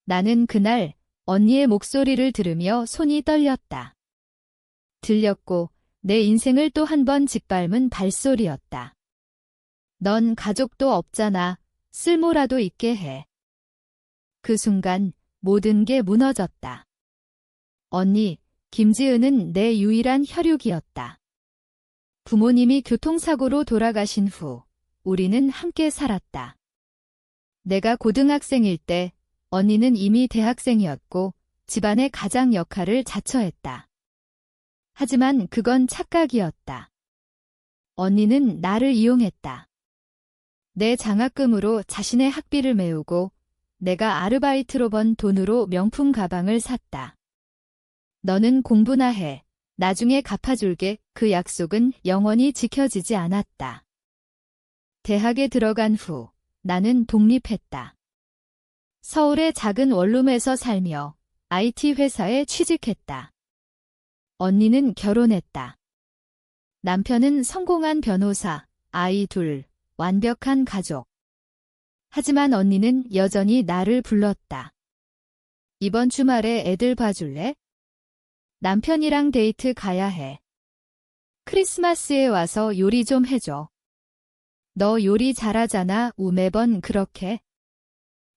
나는 그날 언니의 목소리를 들으며 손이 떨렸다. 들렸고 내 인생을 또 한 번 짓밟은 발소리였다. 넌 가족도 없잖아. 쓸모라도 있게 해. 그 순간 모든 게 무너졌다. 언니, 김지은은 내 유일한 혈육이었다. 부모님이 교통사고로 돌아가신 후 우리는 함께 살았다. 내가 고등학생일 때 언니는 이미 대학생이었고 집안의 가장 역할을 자처했다. 하지만 그건 착각이었다. 언니는 나를 이용했다. 내 장학금으로 자신의 학비를 메우고 내가 아르바이트로 번 돈으로 명품 가방을 샀다. 너는 공부나 해. 나중에 갚아줄게. 그 약속은 영원히 지켜지지 않았다. 대학에 들어간 후 나는 독립했다. 서울의 작은 원룸에서 살며 IT 회사에 취직했다. 언니는 결혼했다. 남편은 성공한 변호사, 아이 둘, 완벽한 가족. 하지만 언니는 여전히 나를 불렀다. 이번 주말에 애들 봐줄래? 남편이랑 데이트 가야 해. 크리스마스에 와서 요리 좀 해줘. 너 요리 잘하잖아. 매번 그렇게.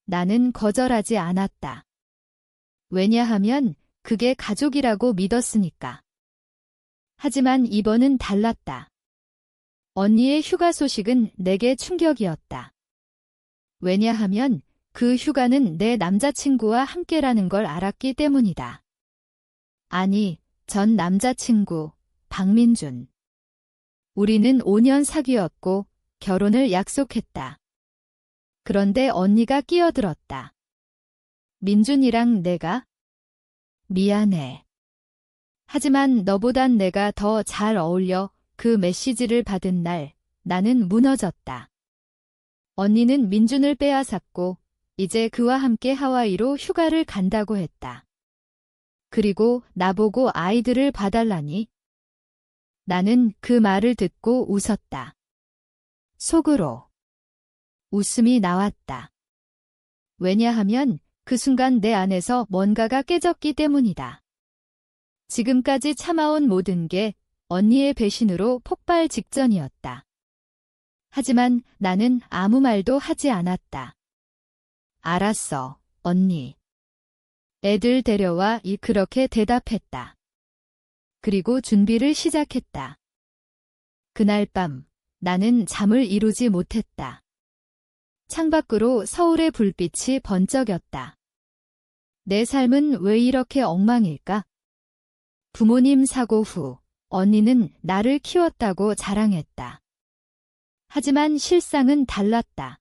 나는 거절하지 않았다. 왜냐하면 그게 가족이라고 믿었으니까. 하지만 이번은 달랐다. 언니의 휴가 소식은 내게 충격이었다. 왜냐하면 그 휴가는 내 남자친구와 함께라는 걸 알았기 때문이다. 아니, 전 남자친구, 박민준. 우리는 5년 사귀었고 결혼을 약속했다. 그런데 언니가 끼어들었다. 민준이랑 내가? 미안해. 하지만 너보단 내가 더 잘 어울려. 그 메시지를 받은 날 나는 무너졌다. 언니는 민준을 빼앗았고 이제 그와 함께 하와이로 휴가를 간다고 했다. 그리고 나보고 아이들을 봐달라니? 나는 그 말을 듣고 웃었다. 속으로 웃음이 나왔다. 왜냐하면 그 순간 내 안에서 뭔가가 깨졌기 때문이다. 지금까지 참아온 모든 게 언니의 배신으로 폭발 직전이었다. 하지만 나는 아무 말도 하지 않았다. 알았어, 언니. 애들 데려와. 그렇게 대답했다. 그리고 준비를 시작했다. 그날 밤 나는 잠을 이루지 못했다. 창밖으로 서울의 불빛이 번쩍였다. 내 삶은 왜 이렇게 엉망일까? 부모님 사고 후 언니는 나를 키웠다고 자랑했다. 하지만 실상은 달랐다.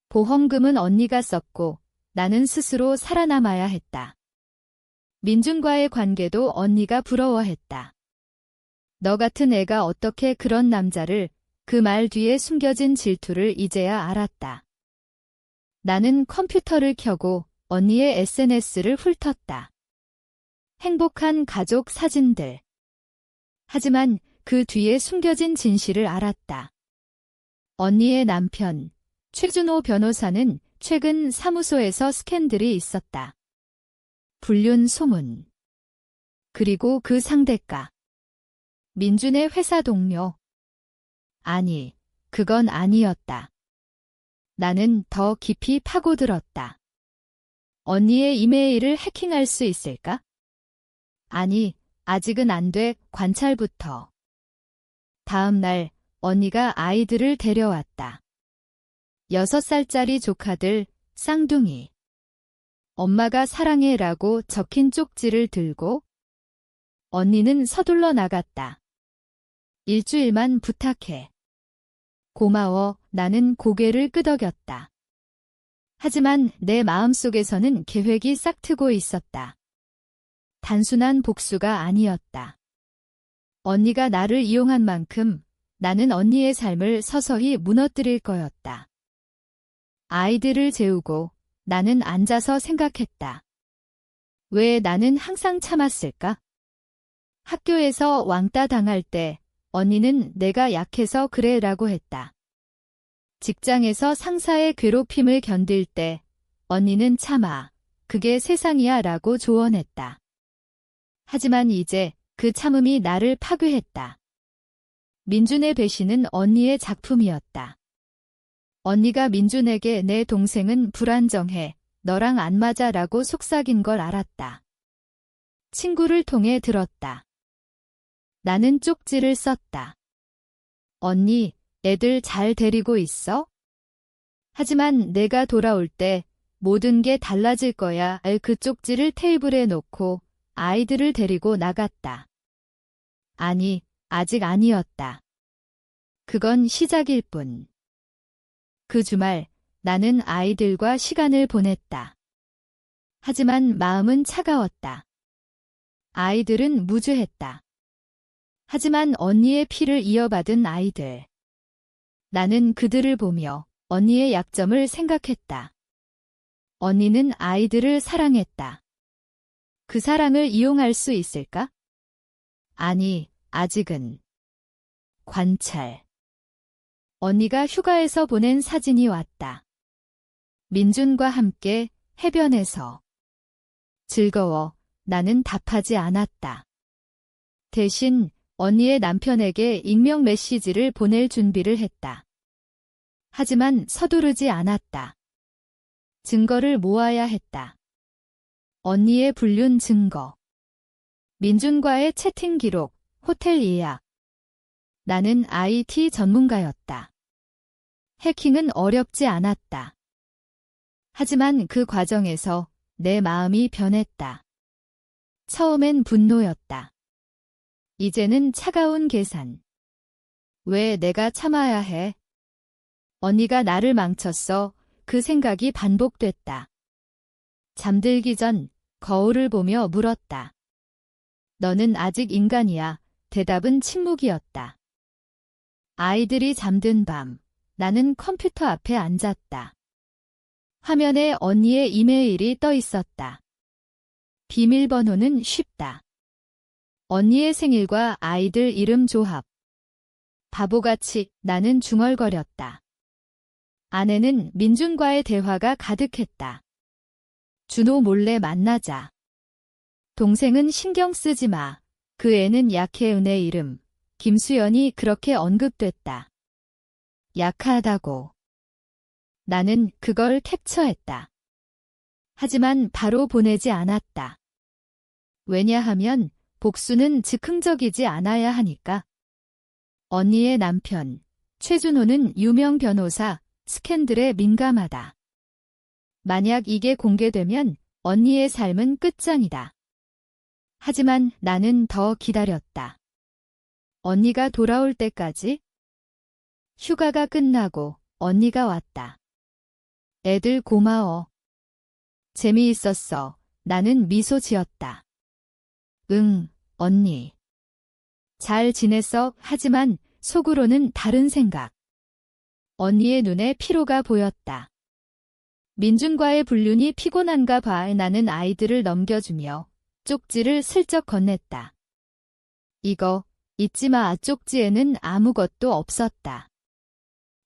보험금은 언니가 썼고 나는 스스로 살아남아야 했다. 민준과의 관계도 언니가 부러워했다. 너 같은 애가 어떻게 그런 남자를. 그 말 뒤에 숨겨진 질투를 이제야 알았다. 나는 컴퓨터를 켜고 언니의 SNS를 훑었다. 행복한 가족 사진들. 하지만 그 뒤에 숨겨진 진실을 알았다. 언니의 남편, 최준호 변호사는 최근 사무소에서 스캔들이 있었다. 불륜 소문. 그리고 그 상대가 민준의 회사 동료. 아니, 그건 아니었다. 나는 더 깊이 파고들었다. 언니의 이메일을 해킹할 수 있을까? 아니, 아직은 안 돼. 관찰부터. 다음 날 언니가 아이들을 데려왔다. 6살짜리 조카들, 쌍둥이. 엄마가 사랑해라고 적힌 쪽지를 들고 언니는 서둘러 나갔다. 일주일만 부탁해. 고마워. 나는 고개를 끄덕였다. 하지만 내 마음속에서는 계획이 싹트고 있었다. 단순한 복수가 아니었다. 언니가 나를 이용한 만큼 나는 언니의 삶을 서서히 무너뜨릴 거였다. 아이들을 재우고 나는 앉아서 생각했다. 왜 나는 항상 참았을까? 학교에서 왕따 당할 때 언니는 내가 약해서 그래라고 했다. 직장에서 상사의 괴롭힘을 견딜 때 언니는 참아. 그게 세상이야 라고 조언했다. 하지만 이제 그 참음이 나를 파괴했다. 민준의 배신은 언니의 작품이었다. 언니가 민준에게 내 동생은 불안정해, 너랑 안 맞아 라고 속삭인 걸 알았다. 친구를 통해 들었다. 나는 쪽지를 썼다. 언니, 애들 잘 데리고 있어? 하지만 내가 돌아올 때 모든 게 달라질 거야. 그 쪽지를 테이블에 놓고 아이들을 데리고 나갔다. 아니, 아직 아니었다. 그건 시작일 뿐. 그 주말 나는 아이들과 시간을 보냈다. 하지만 마음은 차가웠다. 아이들은 무죄했다. 하지만 언니의 피를 이어받은 아이들. 나는 그들을 보며 언니의 약점을 생각했다. 언니는 아이들을 사랑했다. 그 사랑을 이용할 수 있을까? 아니, 아직은. 관찰. 언니가 휴가에서 보낸 사진이 왔다. 민준과 함께 해변에서. 즐거워. 나는 답하지 않았다. 대신 언니의 남편에게 익명 메시지를 보낼 준비를 했다. 하지만 서두르지 않았다. 증거를 모아야 했다. 언니의 불륜 증거. 민준과의 채팅 기록, 호텔 예약. 나는 IT 전문가였다. 해킹은 어렵지 않았다. 하지만 그 과정에서 내 마음이 변했다. 처음엔 분노였다. 이제는 차가운 계산. 왜 내가 참아야 해? 언니가 나를 망쳤어. 그 생각이 반복됐다. 잠들기 전 거울을 보며 물었다. 너는 아직 인간이야. 대답은 침묵이었다. 아이들이 잠든 밤, 나는 컴퓨터 앞에 앉았다. 화면에 언니의 이메일이 떠 있었다. 비밀번호는 쉽다. 언니의 생일과 아이들 이름 조합. 바보같이 나는 중얼거렸다. 안에는 민준과의 대화가 가득했다. 준호 몰래 만나자. 동생은 신경 쓰지 마. 그 애는 약해. 은혜 이름. 김수연이 그렇게 언급됐다. 약하다고. 나는 그걸 캡처했다. 하지만 바로 보내지 않았다. 왜냐하면 복수는 즉흥적이지 않아야 하니까. 언니의 남편, 최준호는 유명 변호사, 스캔들에 민감하다. 만약 이게 공개되면 언니의 삶은 끝장이다. 하지만 나는 더 기다렸다. 언니가 돌아올 때까지. 휴가가 끝나고 언니가 왔다. 애들 고마워. 재미있었어. 나는 미소 지었다. 응, 언니. 잘 지냈어. 하지만 속으로는 다른 생각. 언니의 눈에 피로가 보였다. 민준과의 불륜이 피곤한가 봐. 나는 아이들을 넘겨주며 쪽지를 슬쩍 건넸다. 이거 잊지 마. 쪽지에는 아무것도 없었다.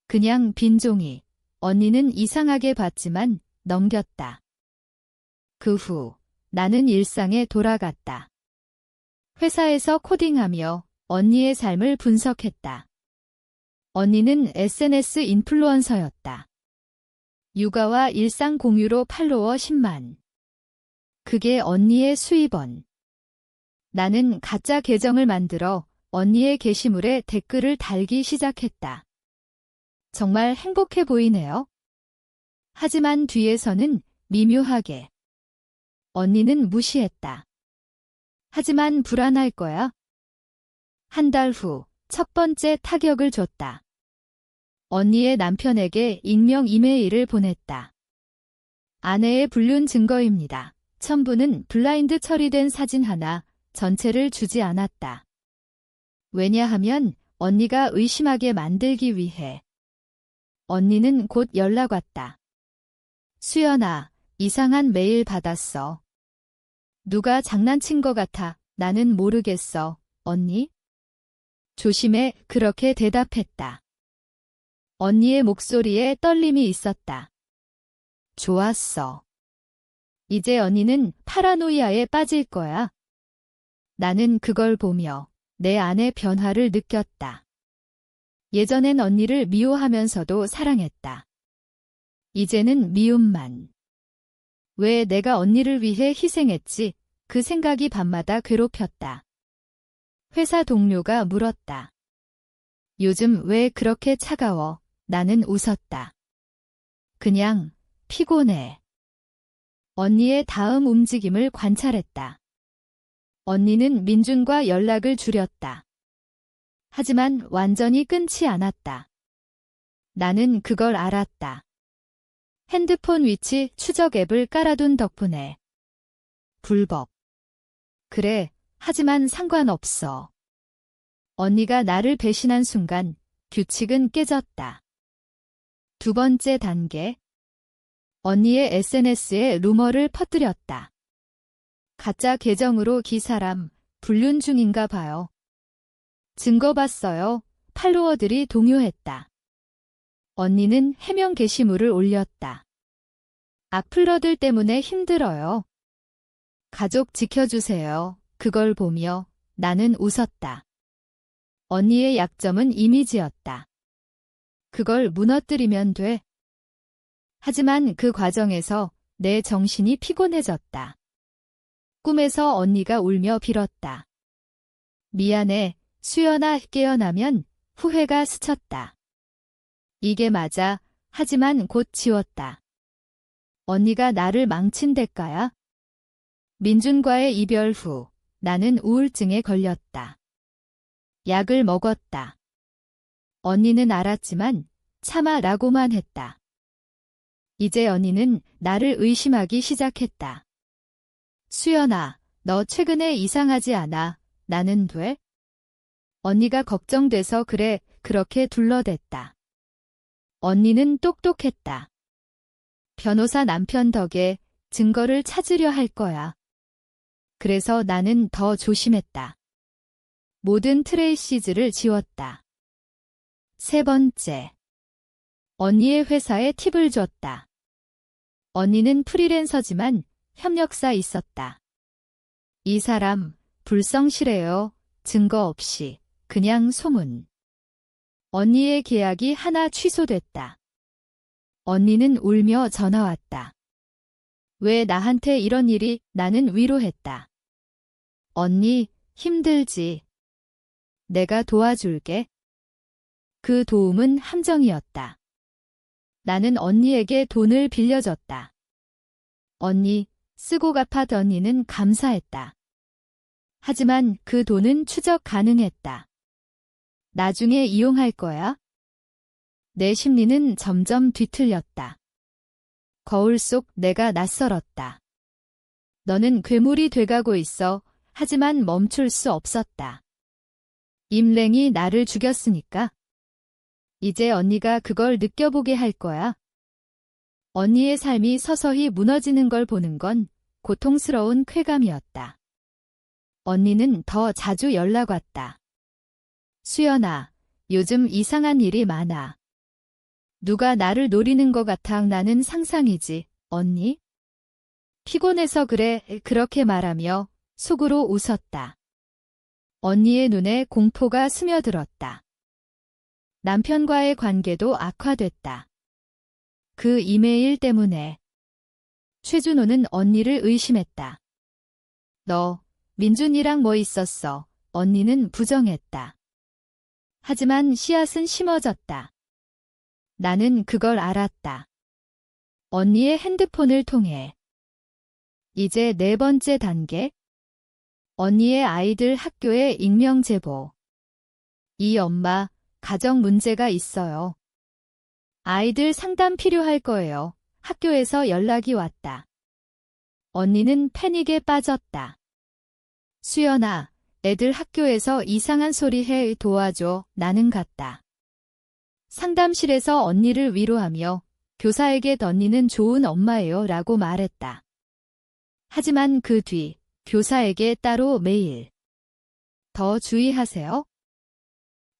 그냥 빈 종이. 언니는 이상하게 봤지만 넘겼다. 그 후 나는 일상에 돌아갔다. 회사에서 코딩하며 언니의 삶을 분석했다. 언니는 SNS 인플루언서였다. 육아와 일상 공유로 팔로워 10만. 그게 언니의 수입원. 나는 가짜 계정을 만들어 언니의 게시물에 댓글을 달기 시작했다. 정말 행복해 보이네요. 하지만 뒤에서는 미묘하게. 언니는 무시했다. 하지만 불안할 거야. 한 달 후 첫 번째 타격을 줬다. 언니의 남편에게 익명 이메일을 보냈다. 아내의 불륜 증거입니다. 첨부는 블라인드 처리된 사진 하나, 전체를 주지 않았다. 왜냐하면 언니가 의심하게 만들기 위해. 언니는 곧 연락 왔다. 수연아, 이상한 메일 받았어. 누가 장난친 것 같아. 나는 모르겠어. 언니? 조심해. 그렇게 대답했다. 언니의 목소리에 떨림이 있었다. 좋았어. 이제 언니는 파라노이아에 빠질 거야. 나는 그걸 보며 내 안의 변화를 느꼈다. 예전엔 언니를 미워하면서도 사랑했다. 이제는 미움만. 왜 내가 언니를 위해 희생했지? 그 생각이 밤마다 괴롭혔다. 회사 동료가 물었다. 요즘 왜 그렇게 차가워? 나는 웃었다. 그냥 피곤해. 언니의 다음 움직임을 관찰했다. 언니는 민준과 연락을 줄였다. 하지만 완전히 끊지 않았다. 나는 그걸 알았다. 핸드폰 위치 추적 앱을 깔아둔 덕분에. 불법. 그래, 하지만 상관없어. 언니가 나를 배신한 순간 규칙은 깨졌다. 두 번째 단계. 언니의 SNS에 루머를 퍼뜨렸다. 가짜 계정으로 기사람 불륜 중인가 봐요. 증거 봤어요. 팔로워들이 동요했다. 언니는 해명 게시물을 올렸다. 악플러들 때문에 힘들어요. 가족 지켜주세요. 그걸 보며 나는 웃었다. 언니의 약점은 이미지였다. 그걸 무너뜨리면 돼. 하지만 그 과정에서 내 정신이 피곤해졌다. 꿈에서 언니가 울며 빌었다. 미안해, 수연아. 깨어나면 후회가 스쳤다. 이게 맞아. 하지만 곧 지웠다. 언니가 나를 망친 대가야. 민준과의 이별 후 나는 우울증에 걸렸다. 약을 먹었다. 언니는 알았지만 참아라고만 했다. 이제 언니는 나를 의심하기 시작했다. 수연아, 너 최근에 이상하지 않아? 나는 돼? 언니가 걱정돼서 그래. 그렇게 둘러댔다. 언니는 똑똑했다. 변호사 남편 덕에 증거를 찾으려 할 거야. 그래서 나는 더 조심했다. 모든 트레이시즈를 지웠다. 세 번째. 언니의 회사에 팁을 줬다. 언니는 프리랜서지만 협력사 있었다. 이 사람 불성실해요. 증거 없이. 그냥 소문. 언니의 계약이 하나 취소됐다. 언니는 울며 전화 왔다. 왜 나한테 이런 일이? 나는 위로했다. 언니, 힘들지. 내가 도와줄게. 그 도움은 함정이었다. 나는 언니에게 돈을 빌려줬다. 언니, 쓰고 갚아. 언니는 감사했다. 하지만 그 돈은 추적 가능했다. 나중에 이용할 거야? 내 심리는 점점 뒤틀렸다. 거울 속 내가 낯설었다. 너는 괴물이 돼가고 있어. 하지만 멈출 수 없었다. 임랭이 나를 죽였으니까. 이제 언니가 그걸 느껴보게 할 거야. 언니의 삶이 서서히 무너지는 걸 보는 건 고통스러운 쾌감이었다. 언니는 더 자주 연락 왔다. 수연아, 요즘 이상한 일이 많아. 누가 나를 노리는 것 같아. 나는 상상이지, 언니? 피곤해서 그래. 그렇게 말하며 속으로 웃었다. 언니의 눈에 공포가 스며들었다. 남편과의 관계도 악화됐다. 그 이메일 때문에. 최준호는 언니를 의심했다. 너, 민준이랑 뭐 있었어? 언니는 부정했다. 하지만 씨앗은 심어졌다. 나는 그걸 알았다. 언니의 핸드폰을 통해. 이제 네 번째 단계. 언니의 아이들 학교에 익명 제보. 이 엄마, 가정 문제가 있어요. 아이들 상담 필요할 거예요. 학교에서 연락이 왔다. 언니는 패닉에 빠졌다. 수연아, 애들 학교에서 이상한 소리 해. 도와줘. 나는 갔다. 상담실에서 언니를 위로하며 교사에게 언니는 좋은 엄마예요 라고 말했다. 하지만 그 뒤 교사에게 따로 메일. 더 주의하세요.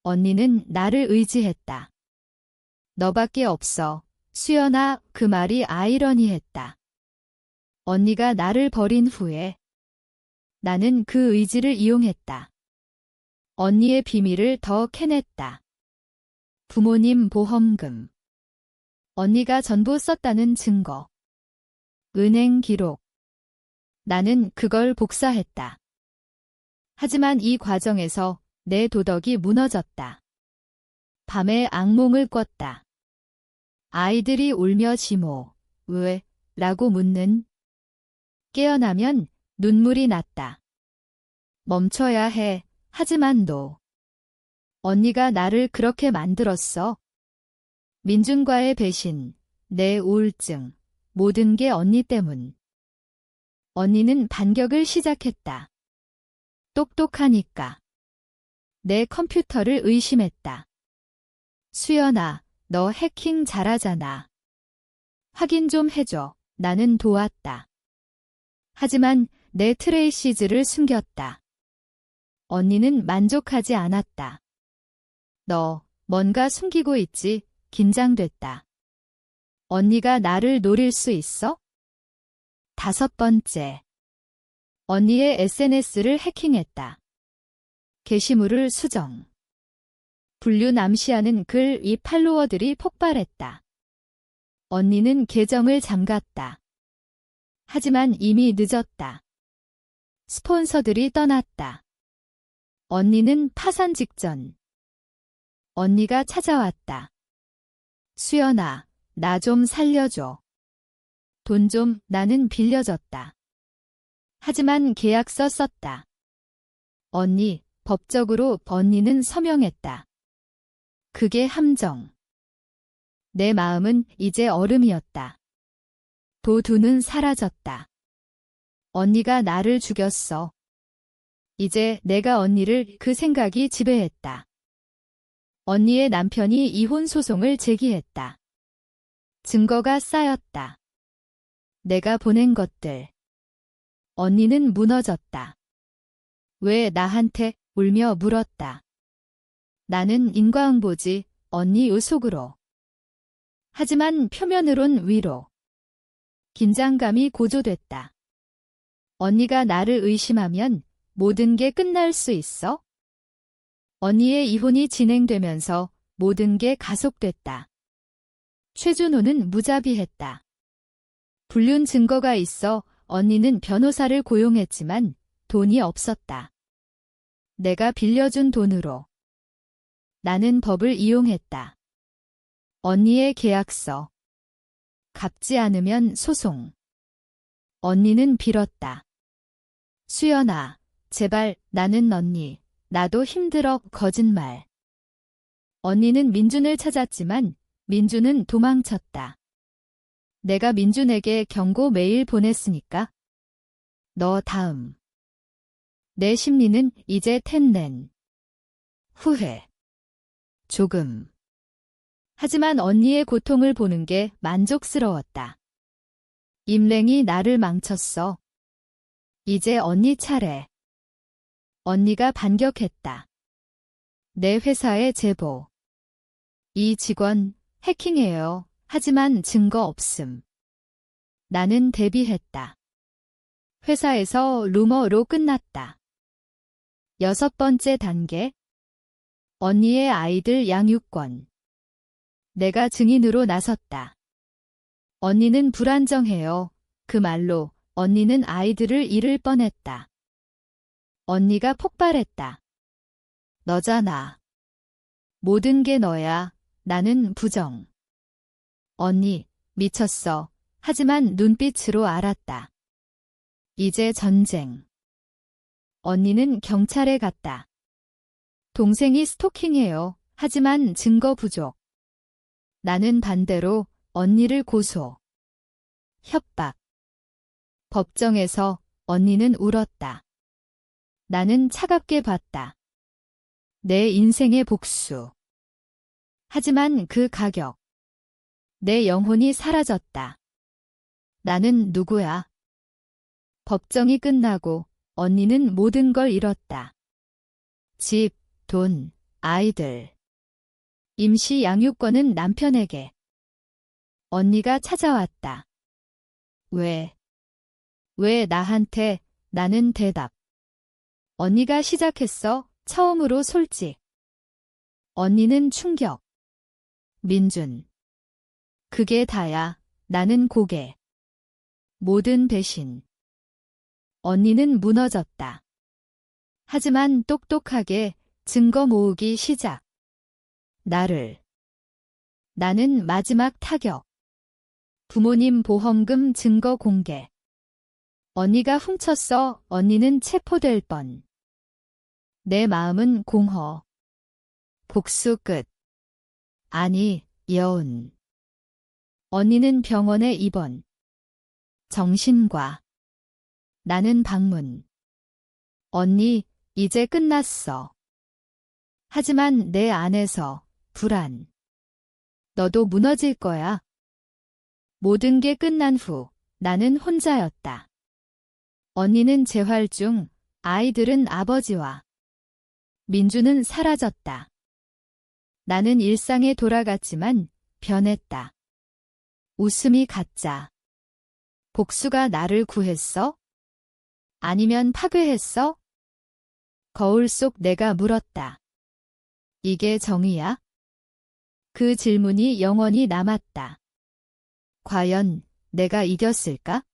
언니는 나를 의지했다. 너밖에 없어. 수연아. 그 말이 아이러니했다. 언니가 나를 버린 후에 나는 그 의지를 이용했다. 언니의 비밀을 더 캐냈다. 부모님 보험금. 언니가 전부 썼다는 증거. 은행 기록. 나는 그걸 복사했다. 하지만 이 과정에서 내 도덕이 무너졌다. 밤에 악몽을 꿨다. 아이들이 울며 지모, 왜? 라고 묻는. 깨어나면 눈물이 났다. 멈춰야 해. 하지만 너. 언니가 나를 그렇게 만들었어. 민준과의 배신, 내 우울증, 모든 게 언니 때문. 언니는 반격을 시작했다. 똑똑하니까. 내 컴퓨터를 의심했다. 수연아, 너 해킹 잘하잖아. 확인 좀 해줘. 나는 도왔다. 하지만 내 트레이시즈를 숨겼다. 언니는 만족하지 않았다. 너, 뭔가 숨기고 있지? 긴장됐다. 언니가 나를 노릴 수 있어? 5번째. 언니의 SNS를 해킹했다. 게시물을 수정. 불륜 암시하는 글 이 팔로워들이 폭발했다. 언니는 계정을 잠갔다. 하지만 이미 늦었다. 스폰서들이 떠났다. 언니는 파산 직전. 언니가 찾아왔다. 수연아, 나 좀 살려줘. 돈 좀 나는 빌려줬다. 하지만 계약서 썼다. 언니, 법적으로 언니는 서명했다. 그게 함정. 내 마음은 이제 얼음이었다. 도두는 사라졌다. 언니가 나를 죽였어. 이제 내가 언니를 그 생각이 지배했다. 언니의 남편이 이혼 소송을 제기했다. 증거가 쌓였다. 내가 보낸 것들. 언니는 무너졌다. 왜 나한테? 울며 물었다. 나는 인과응보지, 언니 의속으로. 하지만 표면으론 위로. 긴장감이 고조됐다. 언니가 나를 의심하면 모든 게 끝날 수 있어? 언니의 이혼이 진행되면서 모든 게 가속됐다. 최준호는 무자비했다. 불륜 증거가 있어 언니는 변호사를 고용했지만 돈이 없었다. 내가 빌려준 돈으로. 나는 법을 이용했다. 언니의 계약서. 갚지 않으면 소송. 언니는 빌었다. 수연아, 제발 나는 언니. 나도 힘들어. 거짓말. 언니는 민준을 찾았지만 민준은 도망쳤다. 내가 민준에게 경고 메일 보냈으니까. 너 다음. 내 심리는 이제 템렌. 후회. 조금. 하지만 언니의 고통을 보는 게 만족스러웠다. 임랭이 나를 망쳤어. 이제 언니 차례. 언니가 반격했다. 내 회사에 제보. 이 직원 해킹해요. 하지만 증거 없음. 나는 대비했다. 회사에서 루머로 끝났다. 6번째 단계. 언니의 아이들 양육권. 내가 증인으로 나섰다. 언니는 불안정해요. 그 말로 언니는 아이들을 잃을 뻔했다. 언니가 폭발했다. 너잖아. 모든 게 너야. 나는 부정. 언니, 미쳤어. 하지만 눈빛으로 알았다. 이제 전쟁. 언니는 경찰에 갔다. 동생이 스토킹해요. 하지만 증거 부족. 나는 반대로 언니를 고소. 협박. 법정에서 언니는 울었다. 나는 차갑게 봤다. 내 인생의 복수. 하지만 그 가격. 내 영혼이 사라졌다. 나는 누구야? 법정이 끝나고 언니는 모든 걸 잃었다. 집, 돈, 아이들. 임시 양육권은 남편에게. 언니가 찾아왔다. 왜? 왜 나한테? 나는 대답. 언니가 시작했어. 처음으로 솔직. 언니는 충격. 민준. 그게 다야. 나는 고개. 모든 배신. 언니는 무너졌다. 하지만 똑똑하게 증거 모으기 시작. 나는 마지막 타격. 부모님 보험금 증거 공개. 언니가 훔쳤어. 언니는 체포될 뻔. 내 마음은 공허. 복수 끝. 아니, 여운. 언니는 병원에 입원. 정신과. 나는 방문. 언니, 이제 끝났어. 하지만 내 안에서 불안. 너도 무너질 거야. 모든 게 끝난 후 나는 혼자였다. 언니는 재활 중, 아이들은 아버지와. 민주는 사라졌다. 나는 일상에 돌아갔지만 변했다. 웃음이 가짜. 복수가 나를 구했어? 아니면 파괴했어? 거울 속 내가 물었다. 이게 정의야? 그 질문이 영원히 남았다. 과연 내가 이겼을까?